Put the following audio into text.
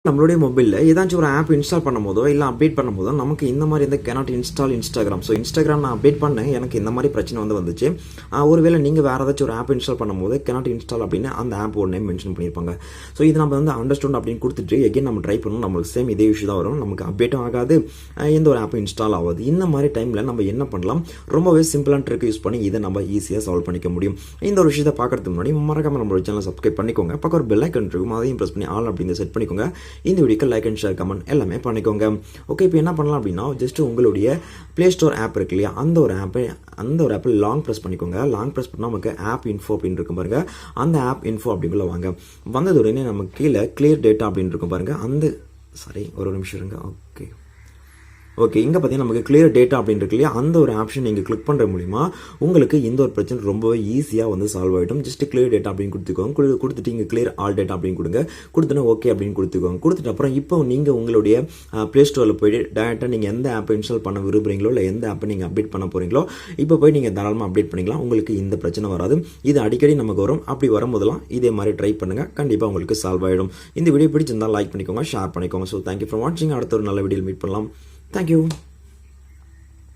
நம்மளுடைய மொபைலில் ஏதாச்சும் ஒரு ஆப் இன்ஸ்டால் பண்ணும்போதோ இல்லை அப்டேட் பண்ணும்போதோ நமக்கு இந்த மாதிரி இந்த cannot install Instagram. So Instagram நான் அப்டேட் பண்ணேன், எனக்கு இந்த மாதிரி பிரச்சனை வந்துச்சு. ஒருவேளை நீங்கள் வேறு ஏதாச்சும் ஒரு ஆப் இன்ஸ்டால் பண்ணும்போது கேனாட் இன்ஸ்டால் அப்படின்னு அந்த ஆப் ஒரு நேம் மென்ஷன் பண்ணியிருப்பாங்க. ஸோ இது நம்ம அண்டர்ஸ்டாண்ட் அப்படின்னு கொடுத்துட்டு எகைன் நம்ம ட்ரை பண்ணணும், நம்மளுக்கு சேம் இதே விஷயம் தான் வரும், நமக்கு அப்டேட்டும் ஆகாது, எந்த ஒரு ஆப்பும் இன்ஸ்டால் ஆகாது. இந்த மாதிரி டைமில் நம்ம என்ன பண்ணலாம், ரொம்பவே சிம்பிளான ட்ரிக் யூஸ் பண்ணி இதை நம்ம ஈஸியாக சால்வ் பண்ணிக்க முடியும். இந்த ஒரு விஷயத்தை பார்க்கறதுக்கு முன்னாடி மறக்காம நம்மளோட சேனலை சப்ஸ்கிரைப் பண்ணிக்கோங்க, பக்கம் ஒரு பெல் ஐக்கன் இருக்கும், அதையும் ப்ரெஸ் பண்ணி ஆல் அப்படின்னு செட் பண்ணிக்கோங்க. இந்த வீடியோக்கு லைக் அண்ட் ஷேர் கமெண்ட் எல்லாமே பண்ணிக்கோங்க. ஓகே, இப்போ என்ன பண்ணலாம் அப்படின்னா, ஜஸ்ட் உங்களுடைய பிளே ஸ்டோர் ஆப் இருக்கு இல்லையா, அந்த ஒரு ஆப்பை லாங் ப்ரெஸ் பண்ணிக்கோங்க. லாங் ப்ரெஸ் பண்ணால் நமக்கு ஆப் இன்ஃபோ அப்படின்னு இருக்கும் பாருங்க, அந்த ஆப் இன்ஃபோ அப்படிங்குள்ள வாங்க. வந்தது உடனே நமக்கு கீழே கிளியர் டேட்டா அப்படின்னு இருக்கும் பாருங்க, ஒரு நிமிஷம் இருங்க. ஓகே, இங்கே பார்த்தீங்கன்னா நமக்கு கிளியர் டேட்டா அப்படின்னு இருக்கு இல்லையா, அந்த ஒரு ஆப்ஷன் நீங்கள் கிளிக் பண்ணுற மூலிமா உங்களுக்கு இந்த ஒரு பிரச்சனை ரொம்பவே ஈஸியாக சால்வ் ஆகிடும். ஜஸ்ட் கிளியர் டேட்டா அப்படின்னு கொடுத்துட்டு இங்கே கிளியர் ஆல் டேட்டா அப்படின்னு கொடுங்க. கொடுத்தோன்னா ஓகே அப்படின்னு கொடுத்துட்டு அப்புறம் இப்போ நீங்கள் உங்களுடைய ப்ளே ஸ்டோரில் போய்ட்டு டேரெக்டாக நீங்கள் எந்த ஆப்பை இன்ஸ்டால் பண்ண விரும்புகிறீங்களோ இல்லை எந்த ஆப்பை நீங்கள் அப்டேட் பண்ண போகிறீங்களோ இப்போ போய் நீங்கள் தாராளமாக அப்டேட் பண்ணிக்கலாம். உங்களுக்கு இந்த பிரச்சனை வராது. இது அடிக்கடி நமக்கு வரும். அப்படி வரும்போதெல்லாம் இதே மாதிரி ட்ரை பண்ணுங்கள், கண்டிப்பாக உங்களுக்கு சால்வ் ஆகிடும். இந்த வீடியோ பிடிச்சிருந்தால் லைக் பண்ணிக்கோங்க, ஷேர் பண்ணிக்கோங்க. ஸோ தேங்க்யூ ஃபார் வாட்சிங். அடுத்த ஒரு நல்ல வீடியோவில் மீட் பண்ணலாம். Thank you.